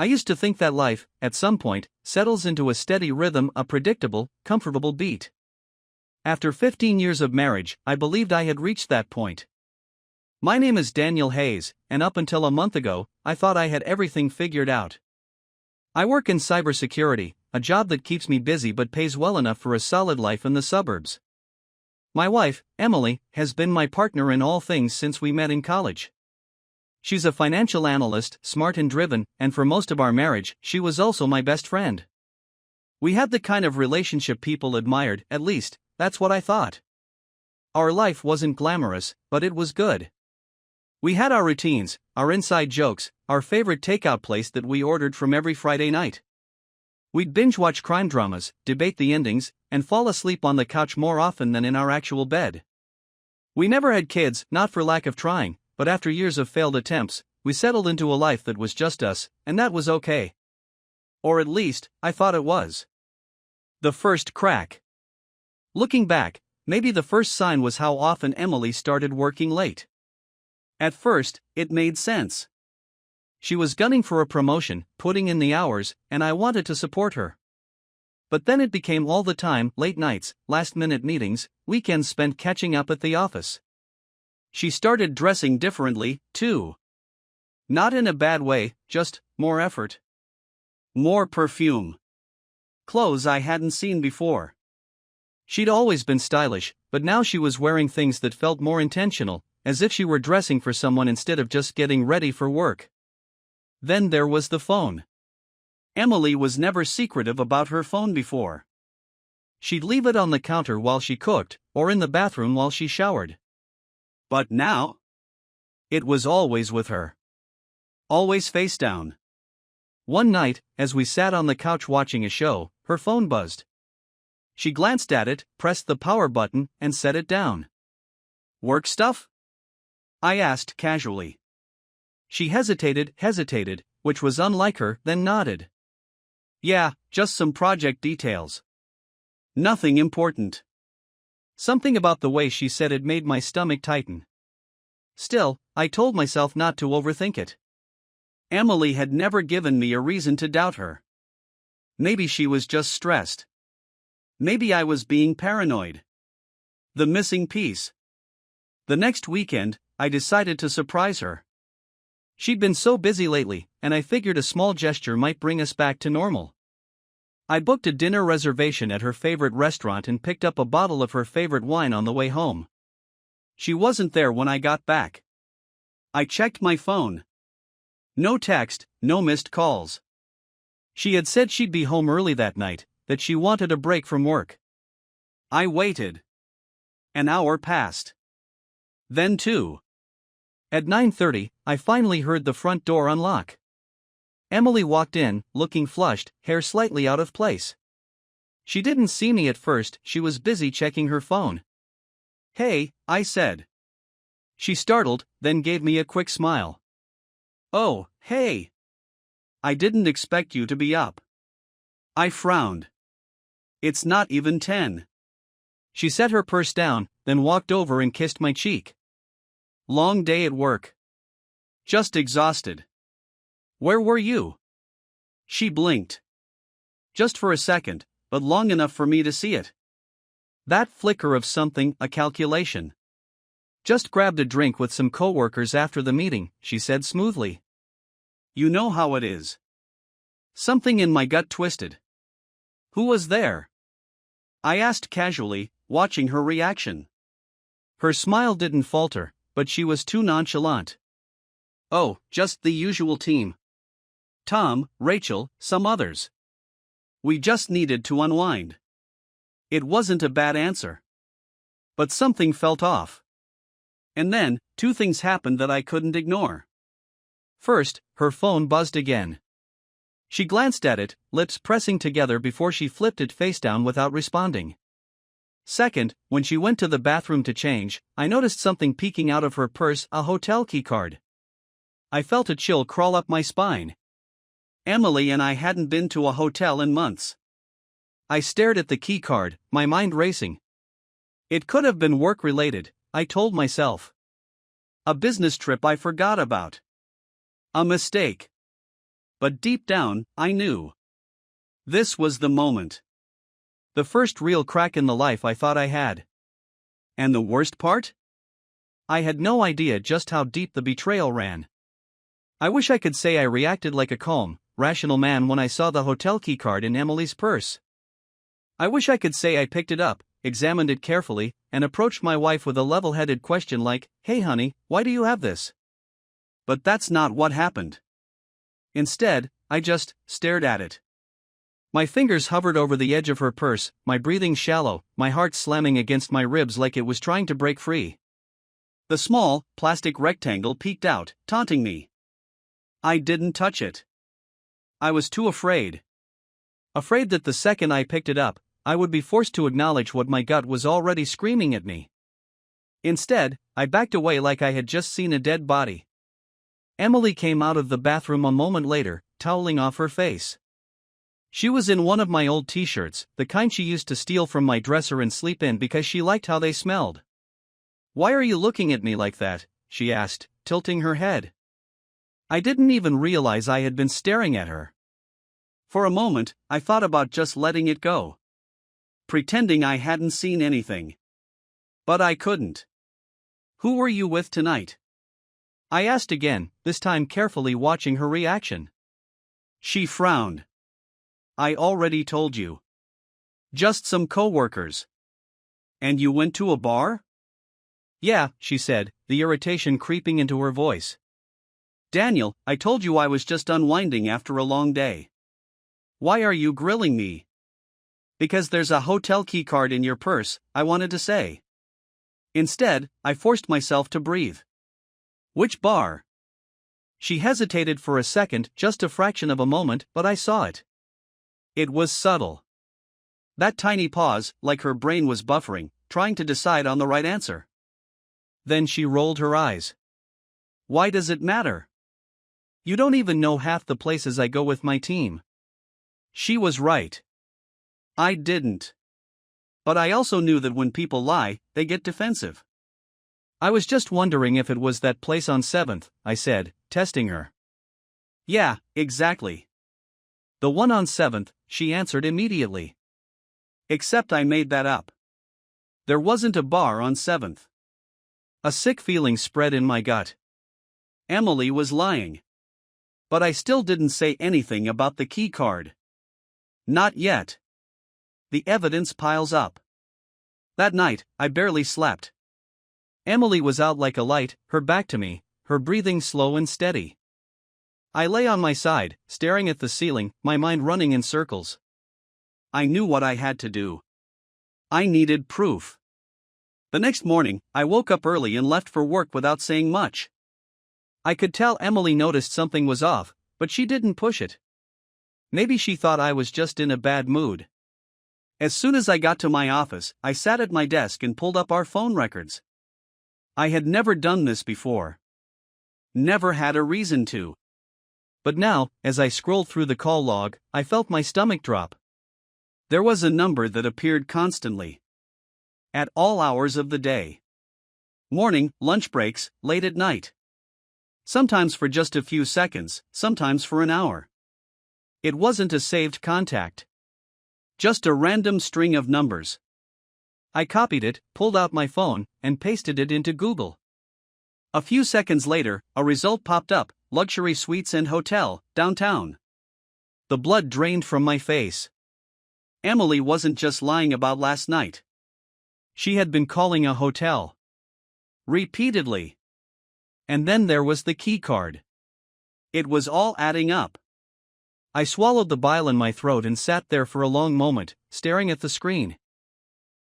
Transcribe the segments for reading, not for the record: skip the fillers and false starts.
I used to think that life, at some point, settles into a steady rhythm, a predictable, comfortable beat. After 15 years of marriage, I believed I had reached that point. My name is Daniel Hayes, and up until a month ago, I thought I had everything figured out. I work in cybersecurity, a job that keeps me busy but pays well enough for a solid life in the suburbs. My wife, Emily, has been my partner in all things since we met in college. She's a financial analyst, smart and driven, and for most of our marriage, she was also my best friend. We had the kind of relationship people admired, at least, that's what I thought. Our life wasn't glamorous, but it was good. We had our routines, our inside jokes, our favorite takeout place that we ordered from every Friday night. We'd binge-watch crime dramas, debate the endings, and fall asleep on the couch more often than in our actual bed. We never had kids, not for lack of trying, but after years of failed attempts, we settled into a life that was just us, and that was okay. Or at least, I thought it was. The first crack. Looking back, maybe the first sign was how often Emily started working late. At first, it made sense. She was gunning for a promotion, putting in the hours, and I wanted to support her. But then it became all the time, late nights, last-minute meetings, weekends spent catching up at the office. She started dressing differently, too. Not in a bad way, just more effort. More perfume. Clothes I hadn't seen before. She'd always been stylish, but now she was wearing things that felt more intentional, as if she were dressing for someone instead of just getting ready for work. Then there was the phone. Emily was never secretive about her phone before. She'd leave it on the counter while she cooked, or in the bathroom while she showered. But now? It was always with her. Always face down. One night, as we sat on the couch watching a show, her phone buzzed. She glanced at it, pressed the power button, and set it down. "Work stuff?" I asked casually. She hesitated, which was unlike her, then nodded. "Yeah, just some project details. Nothing important." Something about the way she said it made my stomach tighten. Still, I told myself not to overthink it. Emily had never given me a reason to doubt her. Maybe she was just stressed. Maybe I was being paranoid. The missing piece. The next weekend, I decided to surprise her. She'd been so busy lately, and I figured a small gesture might bring us back to normal. I booked a dinner reservation at her favorite restaurant and picked up a bottle of her favorite wine on the way home. She wasn't there when I got back. I checked my phone. No text, no missed calls. She had said she'd be home early that night, that she wanted a break from work. I waited. An hour passed. Then 2. At 9:30, I finally heard the front door unlock. Emily walked in, looking flushed, hair slightly out of place. She didn't see me at first, she was busy checking her phone. "Hey," I said. She startled, then gave me a quick smile. "Oh, hey. I didn't expect you to be up." I frowned. "It's not even 10. She set her purse down, then walked over and kissed my cheek. "Long day at work." "Just exhausted." "Where were you?" She blinked. Just for a second, but long enough for me to see it. That flicker of something, a calculation. "Just grabbed a drink with some coworkers after the meeting," she said smoothly. "You know how it is." Something in my gut twisted. "Who was there?" I asked casually, watching her reaction. Her smile didn't falter, but she was too nonchalant. "Oh, just the usual team. Tom, Rachel, some others. We just needed to unwind." It wasn't a bad answer. But something felt off. And then, 2 things happened that I couldn't ignore. First, her phone buzzed again. She glanced at it, lips pressing together before she flipped it face down without responding. Second, when she went to the bathroom to change, I noticed something peeking out of her purse, a hotel keycard. I felt a chill crawl up my spine. Emily and I hadn't been to a hotel in months. I stared at the keycard, my mind racing. It could have been work-related, I told myself. A business trip I forgot about. A mistake. But deep down, I knew. This was the moment. The first real crack in the life I thought I had. And the worst part? I had no idea just how deep the betrayal ran. I wish I could say I reacted like a calm, rational man when I saw the hotel keycard in Emily's purse. I wish I could say I picked it up, examined it carefully, and approached my wife with a level-headed question like, "Hey honey, why do you have this?" But that's not what happened. Instead, I just stared at it. My fingers hovered over the edge of her purse, my breathing shallow, my heart slamming against my ribs like it was trying to break free. The small, plastic rectangle peeked out, taunting me. I didn't touch it. I was too afraid. Afraid that the second I picked it up, I would be forced to acknowledge what my gut was already screaming at me. Instead, I backed away like I had just seen a dead body. Emily came out of the bathroom a moment later, toweling off her face. She was in one of my old t-shirts, the kind she used to steal from my dresser and sleep in because she liked how they smelled. "Why are you looking at me like that?" she asked, tilting her head. I didn't even realize I had been staring at her. For a moment, I thought about just letting it go. Pretending I hadn't seen anything. But I couldn't. "Who were you with tonight?" I asked again, this time carefully watching her reaction. She frowned. "I already told you. Just some co-workers." "And you went to a bar?" "Yeah," she said, the irritation creeping into her voice. "Daniel, I told you I was just unwinding after a long day. Why are you grilling me?" "Because there's a hotel keycard in your purse," I wanted to say. Instead, I forced myself to breathe. "Which bar?" She hesitated for a second, just a fraction of a moment, but I saw it. It was subtle. That tiny pause, like her brain was buffering, trying to decide on the right answer. Then she rolled her eyes. "Why does it matter?" "You don't even know half the places I go with my team." She was right. I didn't. But I also knew that when people lie, they get defensive. "I was just wondering if it was that place on 7th, I said, testing her. "Yeah, exactly. "The one on 7th, she answered immediately. "Except I made that up. There wasn't a bar on 7th. A sick feeling spread in my gut. Emily was lying. But I still didn't say anything about the key card. Not yet. The evidence piles up. That night, I barely slept. Emily was out like a light, her back to me, her breathing slow and steady. I lay on my side, staring at the ceiling, my mind running in circles. I knew what I had to do. I needed proof. The next morning, I woke up early and left for work without saying much. I could tell Emily noticed something was off, but she didn't push it. Maybe she thought I was just in a bad mood. As soon as I got to my office, I sat at my desk and pulled up our phone records. I had never done this before. Never had a reason to. But now, as I scrolled through the call log, I felt my stomach drop. There was a number that appeared constantly. At all hours of the day. Morning, lunch breaks, late at night. Sometimes for just a few seconds, sometimes for an hour. It wasn't a saved contact. Just a random string of numbers. I copied it, pulled out my phone, and pasted it into Google. A few seconds later, a result popped up: luxury suites and hotel, downtown. The blood drained from my face. Emily wasn't just lying about last night. She had been calling a hotel. Repeatedly. And then there was the key card. It was all adding up. I swallowed the bile in my throat and sat there for a long moment, staring at the screen.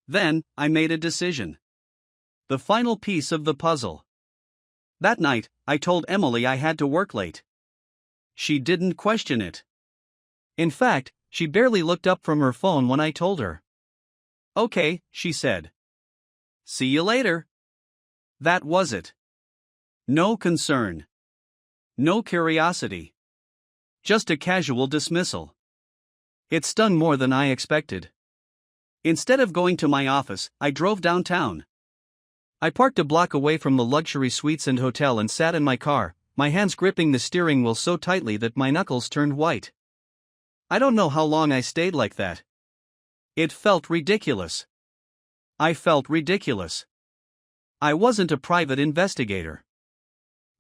Then, I made a decision. The final piece of the puzzle. That night, I told Emily I had to work late. She didn't question it. In fact, she barely looked up from her phone when I told her. "Okay," she said. "See you later." That was it. No concern. No curiosity. Just a casual dismissal. It stung more than I expected. Instead of going to my office, I drove downtown. I parked a block away from the luxury suites and hotel and sat in my car, my hands gripping the steering wheel so tightly that my knuckles turned white. I don't know how long I stayed like that. It felt ridiculous. I felt ridiculous. I wasn't a private investigator.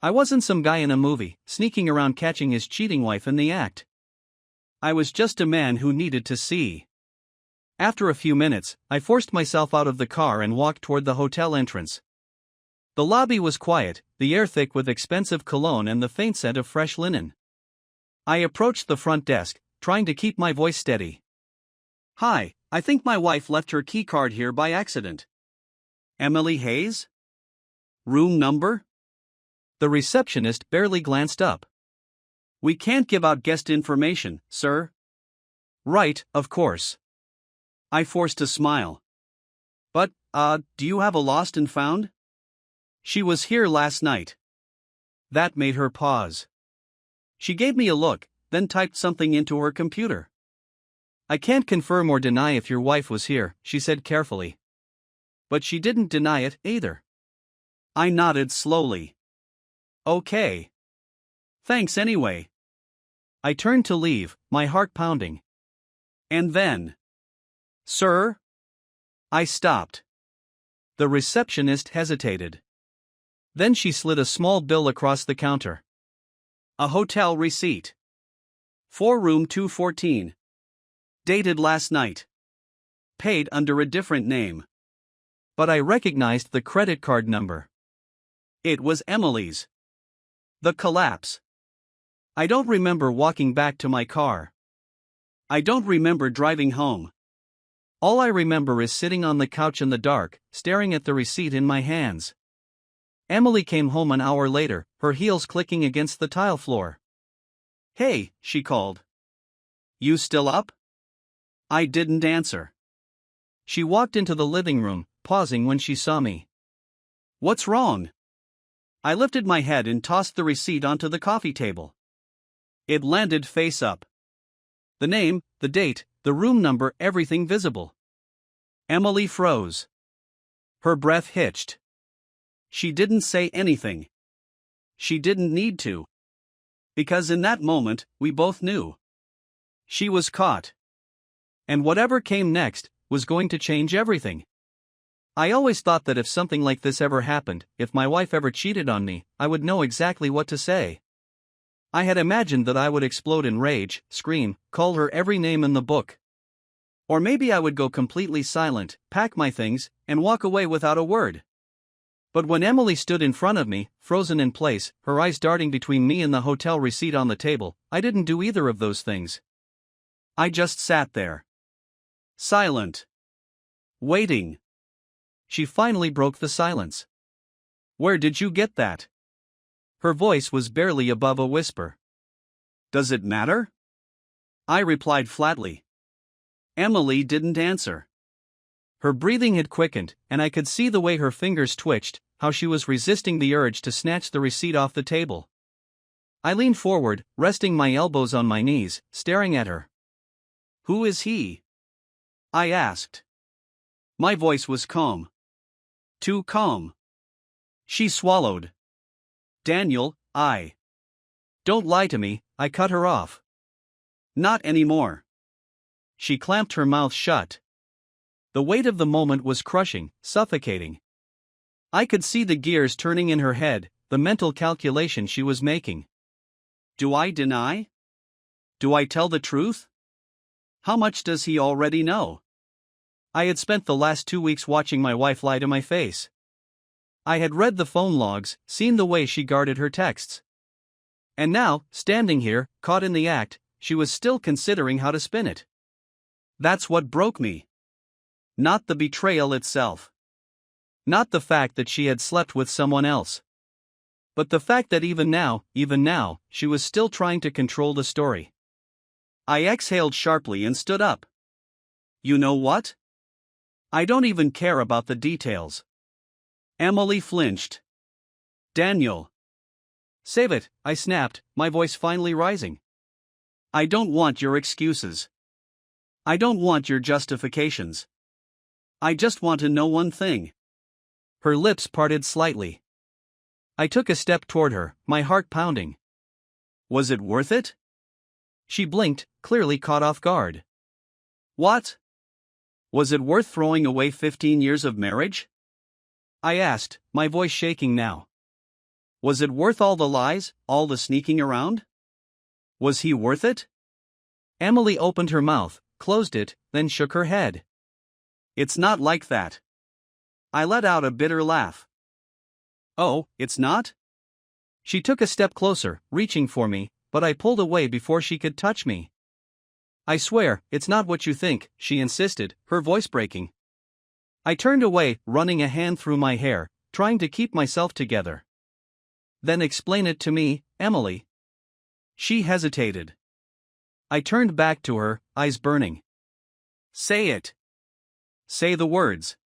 I wasn't some guy in a movie, sneaking around catching his cheating wife in the act. I was just a man who needed to see. After a few minutes, I forced myself out of the car and walked toward the hotel entrance. The lobby was quiet, the air thick with expensive cologne and the faint scent of fresh linen. I approached the front desk, trying to keep my voice steady. "Hi, I think my wife left her keycard here by accident. Emily Hayes? Room number?" The receptionist barely glanced up. "We can't give out guest information, sir." "Right, of course." I forced a smile. "But, do you have a lost and found?" "She was here last night." That made her pause. She gave me a look, then typed something into her computer. "I can't confirm or deny if your wife was here," she said carefully. But she didn't deny it, either. I nodded slowly. "Okay. Thanks anyway." I turned to leave, my heart pounding. And then, "Sir?" I stopped. The receptionist hesitated. Then she slid a small bill across the counter. A hotel receipt. For room 214. Dated last night. Paid under a different name. But I recognized the credit card number. It was Emily's. The collapse. I don't remember walking back to my car. I don't remember driving home. All I remember is sitting on the couch in the dark, staring at the receipt in my hands. Emily came home an hour later, her heels clicking against the tile floor. "Hey," she called. "You still up?" I didn't answer. She walked into the living room, pausing when she saw me. "What's wrong?" I lifted my head and tossed the receipt onto the coffee table. It landed face up. The name, the date, the room number, everything visible. Emily froze. Her breath hitched. She didn't say anything. She didn't need to. Because in that moment, we both knew. She was caught. And whatever came next was going to change everything. I always thought that if something like this ever happened, if my wife ever cheated on me, I would know exactly what to say. I had imagined that I would explode in rage, scream, call her every name in the book. Or maybe I would go completely silent, pack my things, and walk away without a word. But when Emily stood in front of me, frozen in place, her eyes darting between me and the hotel receipt on the table, I didn't do either of those things. I just sat there. Silent. Waiting. She finally broke the silence. "Where did you get that?" Her voice was barely above a whisper. "Does it matter?" I replied flatly. Emily didn't answer. Her breathing had quickened, and I could see the way her fingers twitched, how she was resisting the urge to snatch the receipt off the table. I leaned forward, resting my elbows on my knees, staring at her. "Who is he?" I asked. My voice was calm. Too calm. She swallowed. "Daniel, I..." "Don't lie to me," I cut her off. "Not anymore." She clamped her mouth shut. The weight of the moment was crushing, suffocating. I could see the gears turning in her head, the mental calculation she was making. Do I deny? Do I tell the truth? How much does he already know? I had spent the last 2 weeks watching my wife lie to my face. I had read the phone logs, seen the way she guarded her texts. And now, standing here, caught in the act, she was still considering how to spin it. That's what broke me. Not the betrayal itself. Not the fact that she had slept with someone else. But the fact that even now, she was still trying to control the story. I exhaled sharply and stood up. You know what? I don't even care about the details. Emily flinched. Daniel. Save it, I snapped, my voice finally rising. I don't want your excuses. I don't want your justifications. I just want to know one thing. Her lips parted slightly. I took a step toward her, my heart pounding. Was it worth it? She blinked, clearly caught off guard. What? Was it worth throwing away 15 years of marriage? I asked, my voice shaking now. Was it worth all the lies, all the sneaking around? Was he worth it? Emily opened her mouth, closed it, then shook her head. It's not like that. I let out a bitter laugh. Oh, it's not? She took a step closer, reaching for me, but I pulled away before she could touch me. I swear, it's not what you think, she insisted, her voice breaking. I turned away, running a hand through my hair, trying to keep myself together. Then explain it to me, Emily. She hesitated. I turned back to her, eyes burning. Say it. Say the words.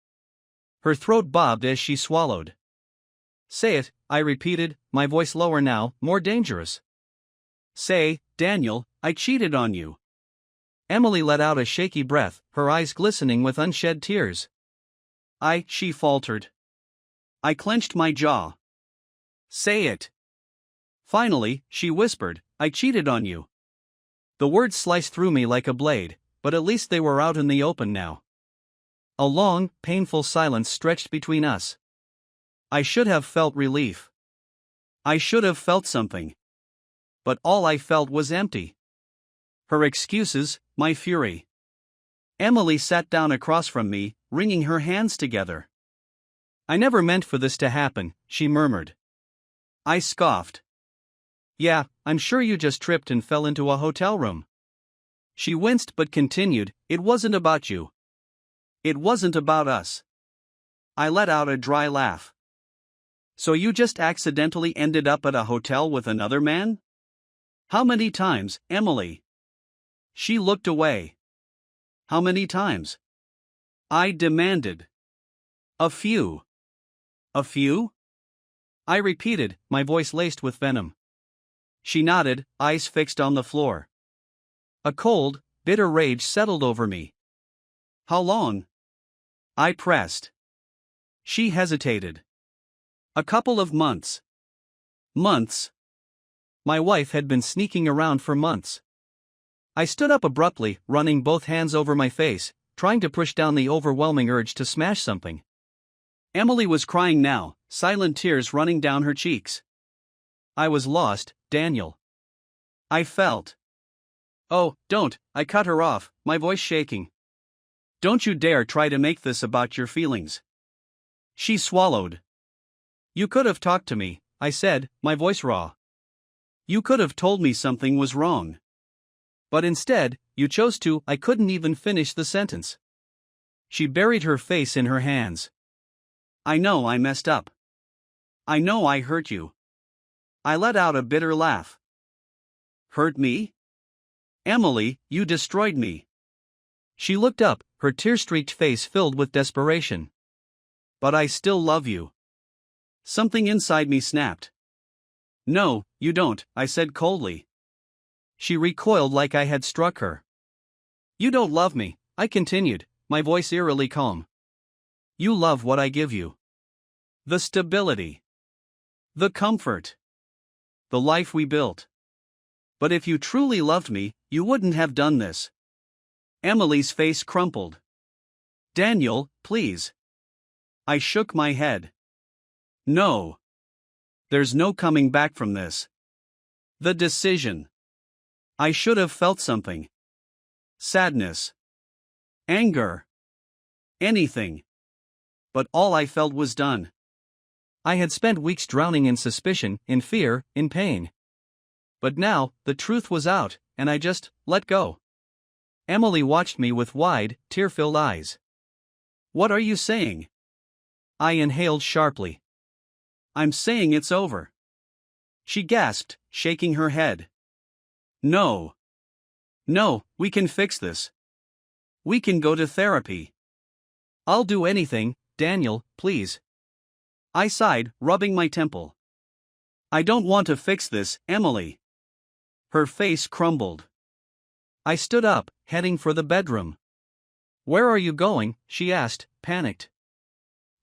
Her throat bobbed as she swallowed. Say it, I repeated, my voice lower now, more dangerous. Say, Daniel, I cheated on you. Emily let out a shaky breath, her eyes glistening with unshed tears. She faltered. I clenched my jaw. Say it. Finally, she whispered, I cheated on you. The words sliced through me like a blade, but at least they were out in the open now. A long, painful silence stretched between us. I should have felt relief. I should have felt something. But all I felt was empty. Her excuses, my fury. Emily sat down across from me, wringing her hands together. I never meant for this to happen, she murmured. I scoffed. Yeah, I'm sure you just tripped and fell into a hotel room. She winced but continued, it wasn't about you. It wasn't about us. I let out a dry laugh. So you just accidentally ended up at a hotel with another man? How many times, Emily? She looked away. How many times? I demanded. A few. A few? I repeated, my voice laced with venom. She nodded, eyes fixed on the floor. A cold, bitter rage settled over me. How long? I pressed. She hesitated. A couple of months. Months? My wife had been sneaking around for months. I stood up abruptly, running both hands over my face, trying to push down the overwhelming urge to smash something. Emily was crying now, silent tears running down her cheeks. I was lost, Daniel. I felt. Oh, don't, I cut her off, my voice shaking. Don't you dare try to make this about your feelings. She swallowed. You could have talked to me, I said, my voice raw. You could have told me something was wrong. But instead, you chose to. I couldn't even finish the sentence. She buried her face in her hands. I know I messed up. I know I hurt you. I let out a bitter laugh. Hurt me? Emily, you destroyed me. She looked up, her tear-streaked face filled with desperation. But I still love you. Something inside me snapped. No, you don't, I said coldly. She recoiled like I had struck her. You don't love me, I continued, my voice eerily calm. You love what I give you. The stability. The comfort. The life we built. But if you truly loved me, you wouldn't have done this. Emily's face crumpled. Daniel, please. I shook my head. No. There's no coming back from this. The decision. I should have felt something. Sadness. Anger. Anything. But all I felt was done. I had spent weeks drowning in suspicion, in fear, in pain. But now, the truth was out, and I just let go. Emily watched me with wide, tear-filled eyes. What are you saying? I inhaled sharply. I'm saying it's over. She gasped, shaking her head. No. No, we can fix this. We can go to therapy. I'll do anything, Daniel, please. I sighed, rubbing my temple. I don't want to fix this, Emily. Her face crumbled. I stood up, heading for the bedroom. Where are you going? She asked, panicked.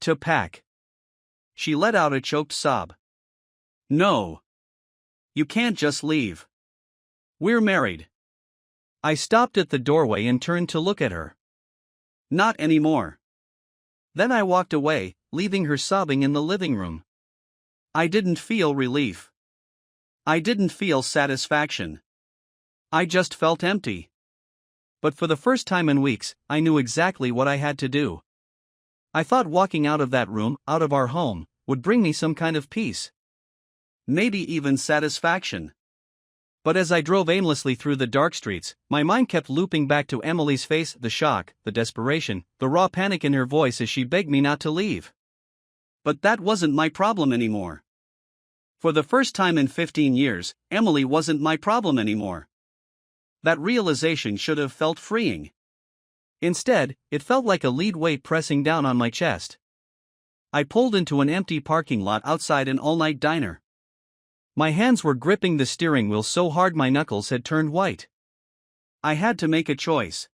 To pack. She let out a choked sob. No. You can't just leave. We're married. I stopped at the doorway and turned to look at her. Not anymore. Then I walked away, leaving her sobbing in the living room. I didn't feel relief. I didn't feel satisfaction. I just felt empty. But for the first time in weeks, I knew exactly what I had to do. I thought walking out of that room, out of our home, would bring me some kind of peace. Maybe even satisfaction. But as I drove aimlessly through the dark streets, my mind kept looping back to Emily's face, the shock, the desperation, the raw panic in her voice as she begged me not to leave. But that wasn't my problem anymore. For the first time in 15 years, Emily wasn't my problem anymore. That realization should have felt freeing. Instead, it felt like a lead weight pressing down on my chest. I pulled into an empty parking lot outside an all-night diner. My hands were gripping the steering wheel so hard my knuckles had turned white. I had to make a choice.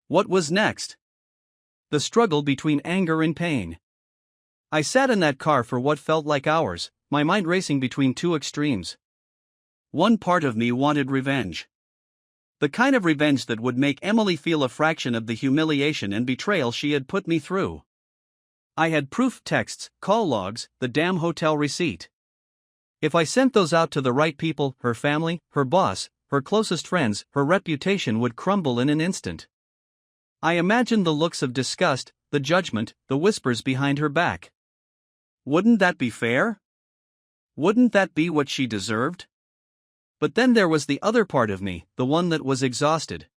What was next? The struggle between anger and pain. I sat in that car for what felt like hours, my mind racing between two extremes. One part of me wanted revenge. The kind of revenge that would make Emily feel a fraction of the humiliation and betrayal she had put me through. I had proof texts, call logs, the damn hotel receipt. If I sent those out to the right people, her family, her boss, her closest friends, her reputation would crumble in an instant. I imagined the looks of disgust, the judgment, the whispers behind her back. Wouldn't that be fair? Wouldn't that be what she deserved? But then there was the other part of me, the one that was exhausted.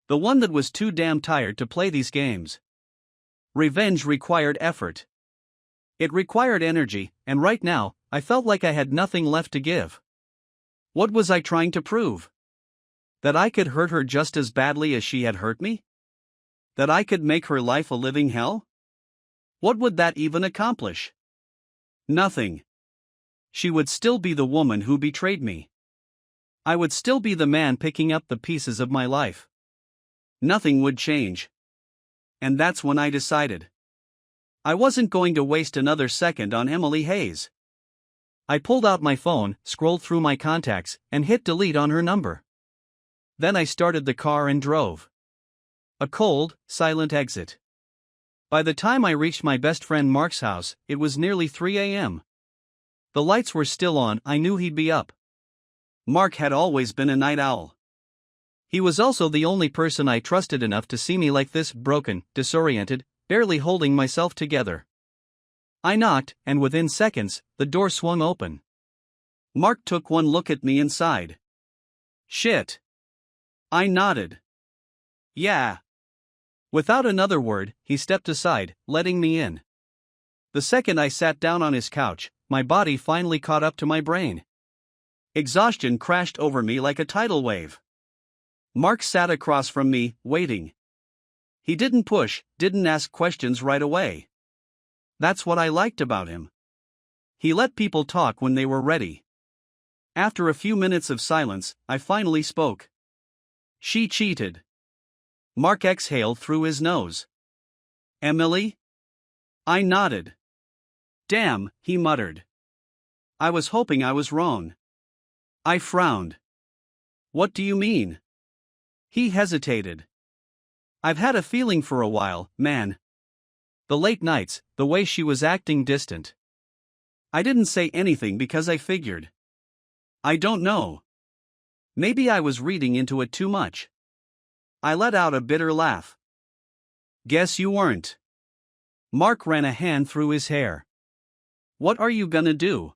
The one that was too damn tired to play these games. Revenge required effort. It required energy, and right now, I felt like I had nothing left to give. What was I trying to prove? That I could hurt her just as badly as she had hurt me? That I could make her life a living hell? What would that even accomplish? Nothing. She would still be the woman who betrayed me. I would still be the man picking up the pieces of my life. Nothing would change. And that's when I decided. I wasn't going to waste another second on Emily Hayes. I pulled out my phone, scrolled through my contacts, and hit delete on her number. Then I started the car and drove. A cold, silent exit. By the time I reached my best friend Mark's house, it was nearly 3 a.m. The lights were still on, I knew he'd be up. Mark had always been a night owl. He was also the only person I trusted enough to see me like this, broken, disoriented, barely holding myself together. I knocked, and within seconds, the door swung open. Mark took one look at me inside. Shit. I nodded. Yeah. Without another word, he stepped aside, letting me in. The second I sat down on his couch, my body finally caught up to my brain. Exhaustion crashed over me like a tidal wave. Mark sat across from me, waiting. He didn't push, didn't ask questions right away. That's what I liked about him. He let people talk when they were ready. After a few minutes of silence, I finally spoke. She cheated. Mark exhaled through his nose. Emily? I nodded. Damn, he muttered. I was hoping I was wrong. I frowned. What do you mean? He hesitated. I've had a feeling for a while, man. The late nights, the way she was acting distant. I didn't say anything because I figured. I don't know. Maybe I was reading into it too much. I let out a bitter laugh. Guess you weren't. Mark ran a hand through his hair. What are you gonna do?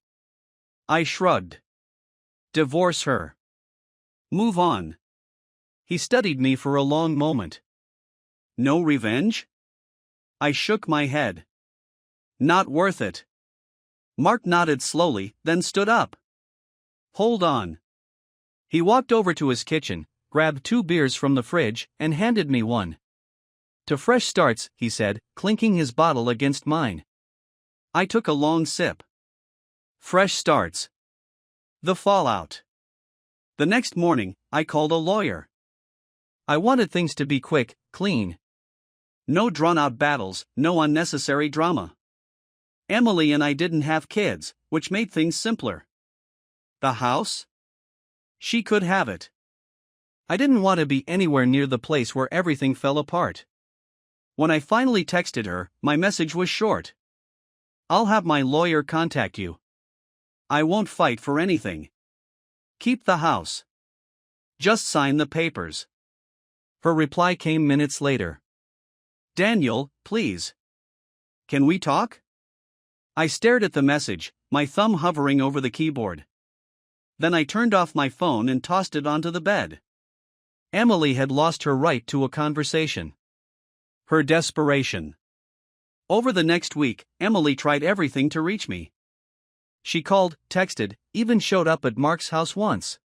I shrugged. Divorce her. Move on. He studied me for a long moment. No revenge? I shook my head. Not worth it. Mark nodded slowly, then stood up. Hold on. He walked over to his kitchen, grabbed 2 beers from the fridge, and handed me one. To fresh starts, he said, clinking his bottle against mine. I took a long sip. Fresh starts. The fallout. The next morning, I called a lawyer. I wanted things to be quick, clean. No drawn-out battles, no unnecessary drama. Emily and I didn't have kids, which made things simpler. The house? She could have it. I didn't want to be anywhere near the place where everything fell apart. When I finally texted her, my message was short. I'll have my lawyer contact you. I won't fight for anything. Keep the house. Just sign the papers. Her reply came minutes later. Daniel, please. Can we talk? I stared at the message, my thumb hovering over the keyboard. Then I turned off my phone and tossed it onto the bed. Emily had lost her right to a conversation. Her desperation. Over the next week, Emily tried everything to reach me. She called, texted, even showed up at Mark's house once.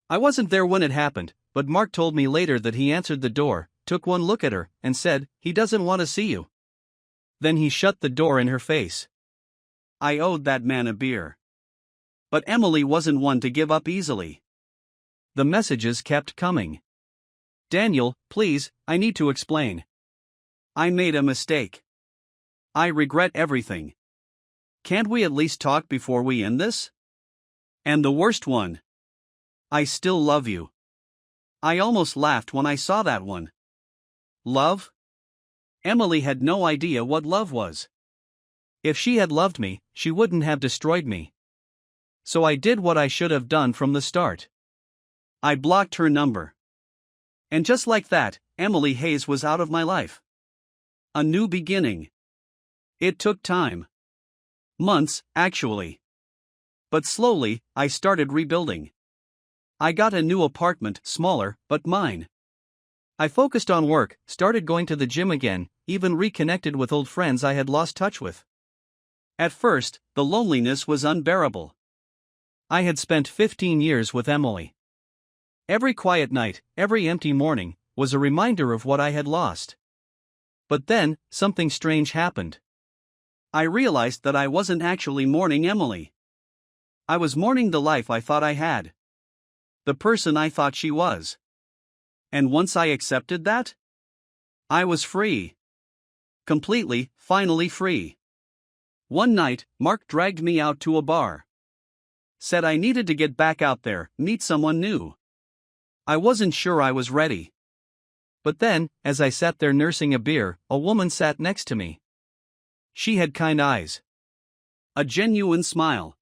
I wasn't there when it happened, but Mark told me later that he answered the door, took one look at her, and said, "He doesn't want to see you." Then he shut the door in her face. I owed that man a beer. But Emily wasn't one to give up easily. The messages kept coming. "Daniel, please, I need to explain. I made a mistake. I regret everything. Can't we at least talk before we end this?" And the worst one. I still love you. I almost laughed when I saw that one. Love? Emily had no idea what love was. If she had loved me, she wouldn't have destroyed me. So I did what I should have done from the start. I blocked her number. And just like that, Emily Hayes was out of my life. A new beginning. It took time. Months, actually. But slowly, I started rebuilding. I got a new apartment, smaller, but mine. I focused on work, started going to the gym again, even reconnected with old friends I had lost touch with. At first, the loneliness was unbearable. I had spent 15 years with Emily. Every quiet night, every empty morning, was a reminder of what I had lost. But then, something strange happened. I realized that I wasn't actually mourning Emily. I was mourning the life I thought I had. The person I thought she was. And once I accepted that, I was free. Completely, finally free. One night, Mark dragged me out to a bar. Said I needed to get back out there, meet someone new. I wasn't sure I was ready. But then, as I sat there nursing a beer, a woman sat next to me. She had kind eyes. A genuine smile.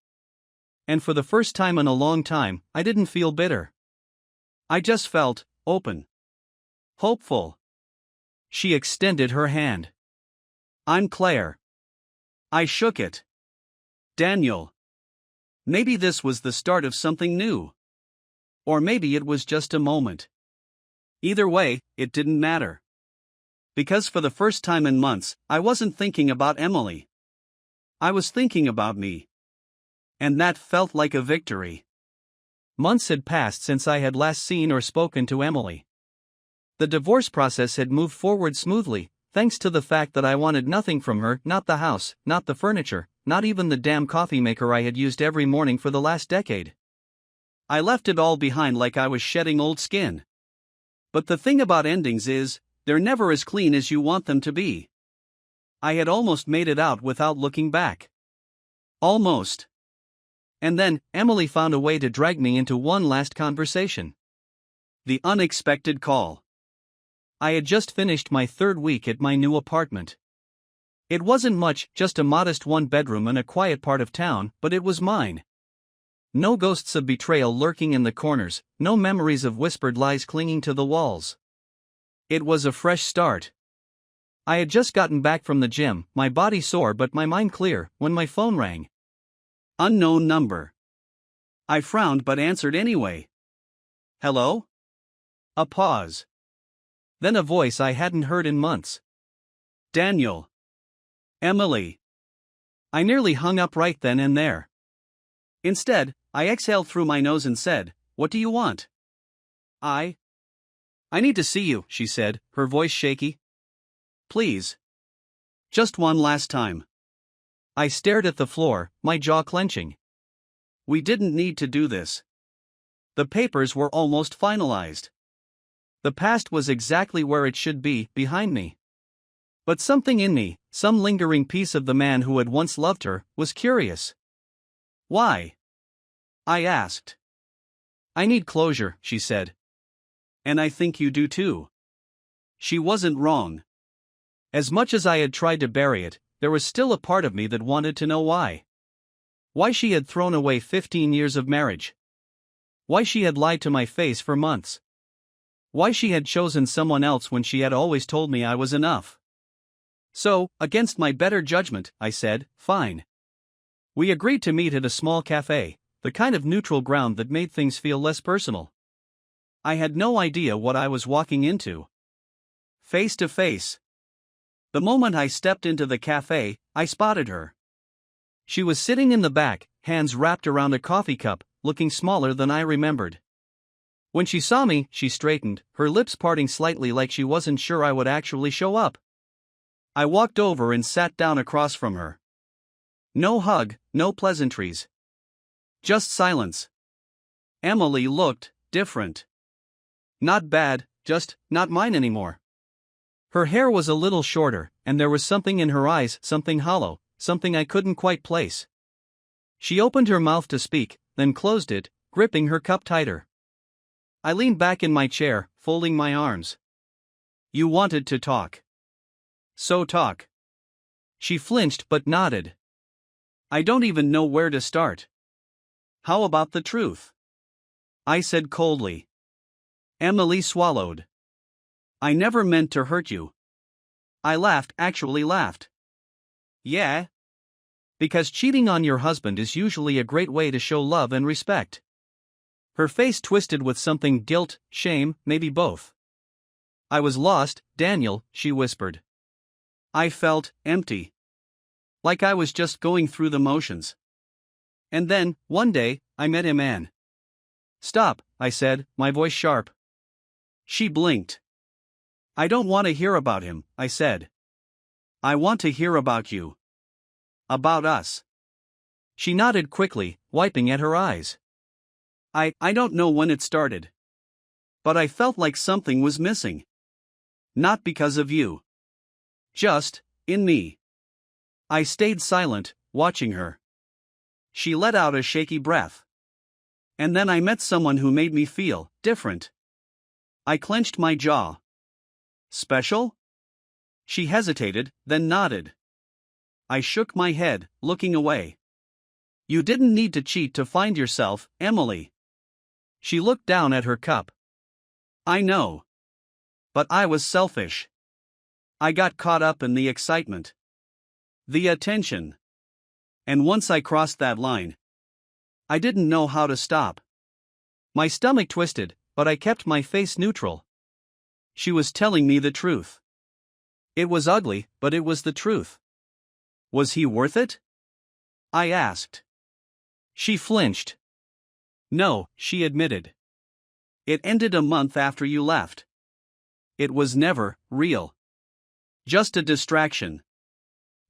And for the first time in a long time, I didn't feel bitter. I just felt open. Hopeful. She extended her hand. "I'm Claire." I shook it. "Daniel." Maybe this was the start of something new. Or maybe it was just a moment. Either way, it didn't matter. Because for the first time in months, I wasn't thinking about Emily. I was thinking about me. And that felt like a victory. Months had passed since I had last seen or spoken to Emily. The divorce process had moved forward smoothly, thanks to the fact that I wanted nothing from her, not the house, not the furniture, not even the damn coffee maker I had used every morning for the last decade. I left it all behind like I was shedding old skin. But the thing about endings is, they're never as clean as you want them to be. I had almost made it out without looking back. Almost. And then, Emily found a way to drag me into one last conversation. The unexpected call. I had just finished my third week at my new apartment. It wasn't much, just a modest one-bedroom in a quiet part of town, but it was mine. No ghosts of betrayal lurking in the corners, no memories of whispered lies clinging to the walls. It was a fresh start. I had just gotten back from the gym, my body sore but my mind clear, when my phone rang. Unknown number. I frowned but answered anyway. "Hello?" A pause. Then a voice I hadn't heard in months. "Daniel." "Emily." I nearly hung up right then and there. Instead, I exhaled through my nose and said, "What do you want?" I need to see you," she said, her voice shaky. "Please. Just one last time." I stared at the floor, my jaw clenching. We didn't need to do this. The papers were almost finalized. The past was exactly where it should be, behind me. But something in me, some lingering piece of the man who had once loved her, was curious. Why? I asked. I need closure, she said. And I think you do too. She wasn't wrong. As much as I had tried to bury it, there was still a part of me that wanted to know why. Why she had thrown away 15 years of marriage. Why she had lied to my face for months. Why she had chosen someone else when she had always told me I was enough. So, against my better judgment, I said, fine. We agreed to meet at a small cafe, the kind of neutral ground that made things feel less personal. I had no idea what I was walking into. Face to face. The moment I stepped into the cafe, I spotted her. She was sitting in the back, hands wrapped around a coffee cup, looking smaller than I remembered. When she saw me, she straightened, her lips parting slightly like she wasn't sure I would actually show up. I walked over and sat down across from her. No hug, no pleasantries. Just silence. Emily looked different. Not bad, just not mine anymore. Her hair was a little shorter, and there was something in her eyes, something hollow, something I couldn't quite place. She opened her mouth to speak, then closed it, gripping her cup tighter. I leaned back in my chair, folding my arms. You wanted to talk. So talk. She flinched but nodded. I don't even know where to start. How about the truth? I said coldly. Emily swallowed. I never meant to hurt you. I laughed, actually laughed. Yeah? Because cheating on your husband is usually a great way to show love and respect. Her face twisted with something, guilt, shame, maybe both. I was lost, Daniel, she whispered. I felt empty. Like I was just going through the motions. And then, one day, I met a man. Stop, I said, my voice sharp. She blinked. I don't want to hear about him, I said. I want to hear about you. About us. She nodded quickly, wiping at her eyes. I don't know when it started. But I felt like something was missing. Not because of you. Just, in me. I stayed silent, watching her. She let out a shaky breath. And then I met someone who made me feel different. I clenched my jaw. Special? She hesitated, then nodded. I shook my head, looking away. You didn't need to cheat to find yourself, Emily. She looked down at her cup. I know. But I was selfish. I got caught up in the excitement. The attention. And once I crossed that line, I didn't know how to stop. My stomach twisted, but I kept my face neutral. She was telling me the truth. It was ugly, but it was the truth. Was he worth it? I asked. She flinched. No, she admitted. It ended a month after you left. It was never real. Just a distraction.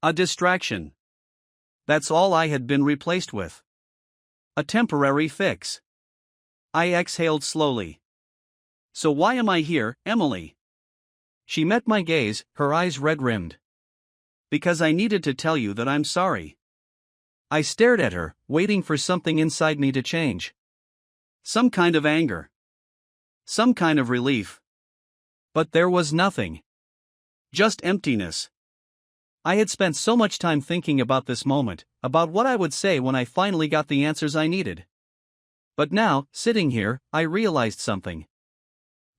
A distraction. That's all I had been replaced with. A temporary fix. I exhaled slowly. So why am I here, Emily? She met my gaze, her eyes red-rimmed. Because I needed to tell you that I'm sorry. I stared at her, waiting for something inside me to change. Some kind of anger. Some kind of relief. But there was nothing. Just emptiness. I had spent so much time thinking about this moment, about what I would say when I finally got the answers I needed. But now, sitting here, I realized something.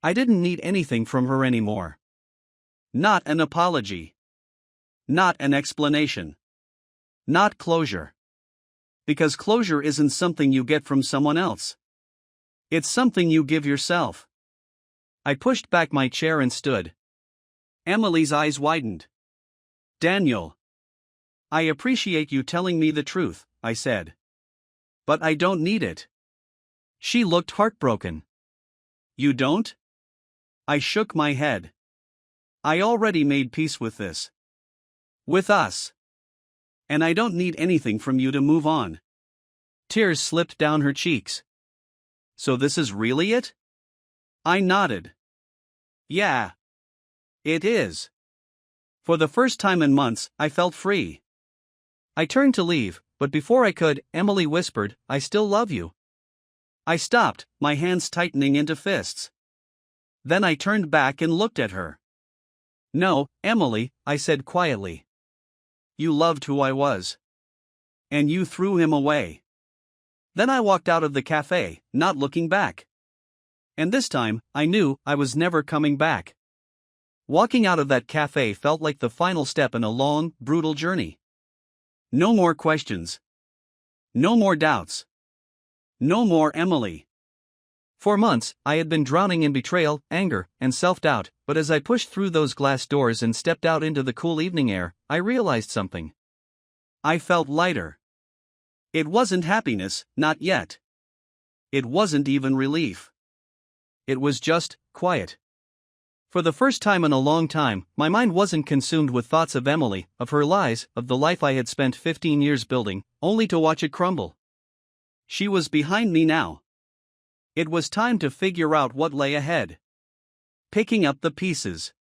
I didn't need anything from her anymore. Not an apology. Not an explanation. Not closure. Because closure isn't something you get from someone else. It's something you give yourself. I pushed back my chair and stood. Emily's eyes widened. Daniel. I appreciate you telling me the truth, I said. But I don't need it. She looked heartbroken. You don't? I shook my head. I already made peace with this. With us. And I don't need anything from you to move on. Tears slipped down her cheeks. So this is really it? I nodded. Yeah. It is. For the first time in months, I felt free. I turned to leave, but before I could, Emily whispered, "I still love you." I stopped, my hands tightening into fists. Then I turned back and looked at her. "No, Emily," I said quietly. "You loved who I was. And you threw him away." Then I walked out of the cafe, not looking back. And this time, I knew I was never coming back. Walking out of that cafe felt like the final step in a long, brutal journey. No more questions. No more doubts. No more Emily. For months, I had been drowning in betrayal, anger, and self-doubt, but as I pushed through those glass doors and stepped out into the cool evening air, I realized something. I felt lighter. It wasn't happiness, not yet. It wasn't even relief. It was just quiet. For the first time in a long time, my mind wasn't consumed with thoughts of Emily, of her lies, of the life I had spent 15 years building, only to watch it crumble. She was behind me now. It was time to figure out what lay ahead. Picking up the pieces.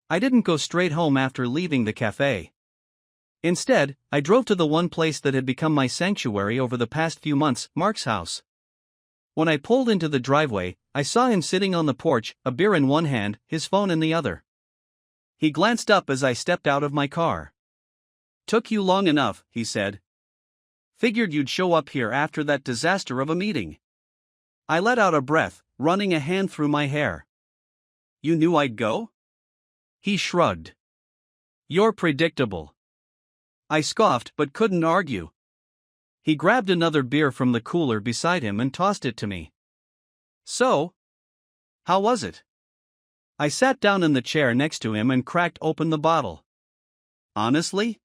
I didn't go straight home after leaving the cafe. Instead, I drove to the one place that had become my sanctuary over the past few months, Mark's house. When I pulled into the driveway, I saw him sitting on the porch, a beer in one hand, his phone in the other. He glanced up as I stepped out of my car. "Took you long enough," he said. "Figured you'd show up here after that disaster of a meeting." I let out a breath, running a hand through my hair. "You knew I'd go?" He shrugged. "You're predictable." I scoffed but couldn't argue. He grabbed another beer from the cooler beside him and tossed it to me. "So? How was it?" I sat down in the chair next to him and cracked open the bottle. "Honestly?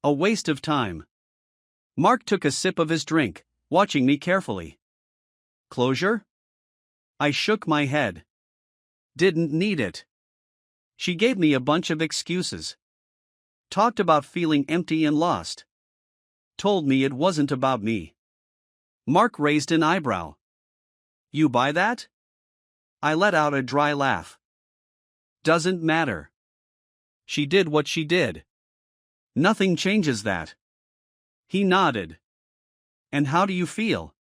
A waste of time." Mark took a sip of his drink, watching me carefully. "Closure?" I shook my head. "Didn't need it." She gave me a bunch of excuses. Talked about feeling empty and lost. Told me it wasn't about me. Mark raised an eyebrow. "You buy that?" I let out a dry laugh. "Doesn't matter. She did what she did. Nothing changes that." He nodded. "And how do you feel?"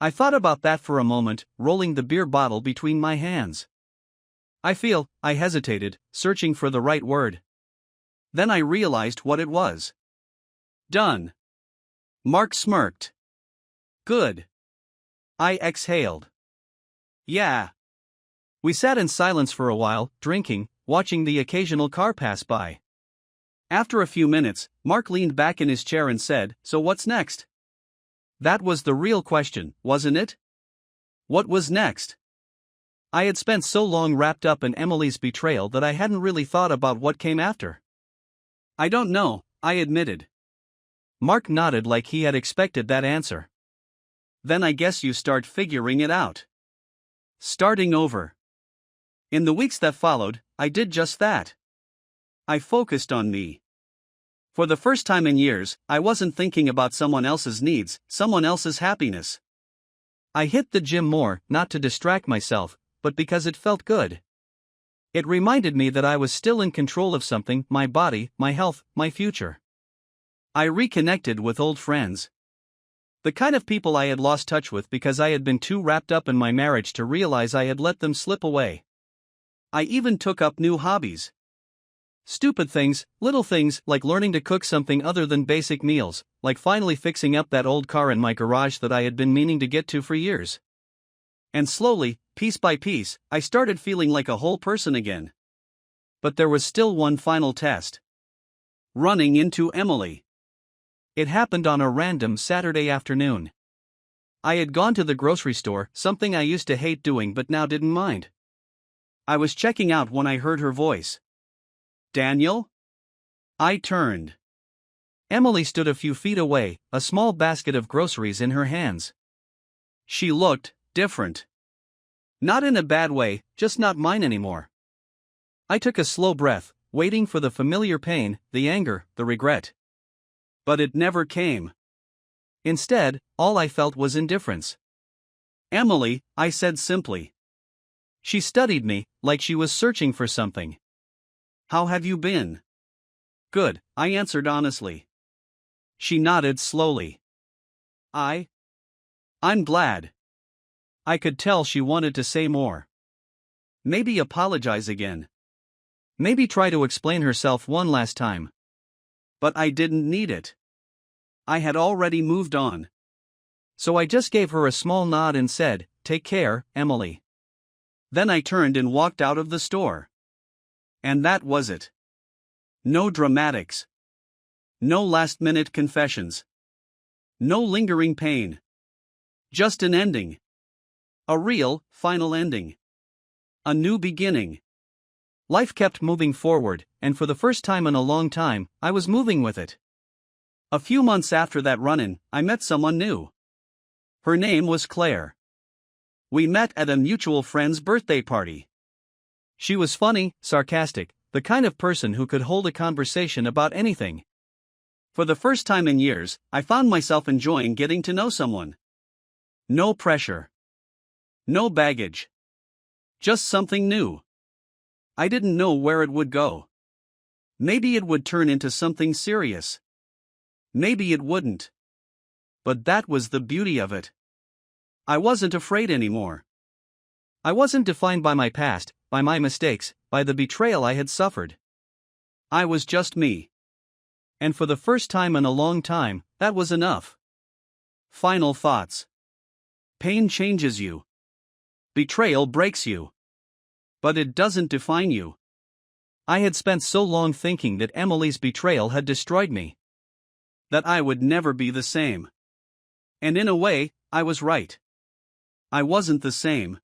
I thought about that for a moment, rolling the beer bottle between my hands. I hesitated, searching for the right word. Then I realized what it was. "Done." Mark smirked. "Good." I exhaled. "Yeah." We sat in silence for a while, drinking, watching the occasional car pass by. After a few minutes, Mark leaned back in his chair and said, "So what's next?" That was the real question, wasn't it? What was next? I had spent so long wrapped up in Emily's betrayal that I hadn't really thought about what came after. "I don't know," I admitted. Mark nodded like he had expected that answer. "Then I guess you start figuring it out. Starting over." In the weeks that followed, I did just that. I focused on me. For the first time in years, I wasn't thinking about someone else's needs, someone else's happiness. I hit the gym more, not to distract myself, but because it felt good. It reminded me that I was still in control of something, my body, my health, my future. I reconnected with old friends. The kind of people I had lost touch with because I had been too wrapped up in my marriage to realize I had let them slip away. I even took up new hobbies. Stupid things, little things like learning to cook something other than basic meals, like finally fixing up that old car in my garage that I had been meaning to get to for years. And slowly, piece by piece, I started feeling like a whole person again. But there was still one final test. Running into Emily. It happened on a random Saturday afternoon. I had gone to the grocery store, something I used to hate doing but now didn't mind. I was checking out when I heard her voice. "Daniel?" I turned. Emily stood a few feet away, a small basket of groceries in her hands. She looked different. Not in a bad way, just not mine anymore. I took a slow breath, waiting for the familiar pain, the anger, the regret. But it never came. Instead, all I felt was indifference. "Emily," I said simply. She studied me, like she was searching for something. How have you been? Good, I answered honestly. She nodded slowly. I'm glad. I could tell she wanted to say more. Maybe apologize again. Maybe try to explain herself one last time. But I didn't need it. I had already moved on. So I just gave her a small nod and said, "Take care, Emily." Then I turned and walked out of the store. And that was it. No dramatics. No last-minute confessions. No lingering pain. Just an ending. A real, final ending. A new beginning. Life kept moving forward, and for the first time in a long time, I was moving with it. A few months after that run-in, I met someone new. Her name was Claire. We met at a mutual friend's birthday party. She was funny, sarcastic, the kind of person who could hold a conversation about anything. For the first time in years, I found myself enjoying getting to know someone. No pressure. No baggage. Just something new. I didn't know where it would go. Maybe it would turn into something serious. Maybe it wouldn't. But that was the beauty of it. I wasn't afraid anymore. I wasn't defined by my past, by my mistakes, by the betrayal I had suffered. I was just me. And for the first time in a long time, that was enough. Final thoughts. Pain changes you. Betrayal breaks you. But it doesn't define you. I had spent so long thinking that Emily's betrayal had destroyed me. That I would never be the same. And in a way, I was right. I wasn't the same.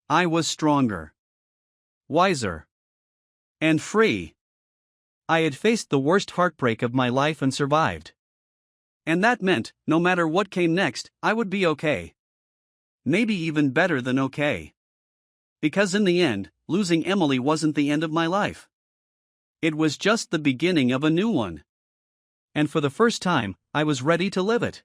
I was stronger. Wiser. And free. I had faced the worst heartbreak of my life and survived. And that meant, no matter what came next, I would be okay. Maybe even better than okay. Because in the end, losing Emily wasn't the end of my life. It was just the beginning of a new one. And for the first time, I was ready to live it.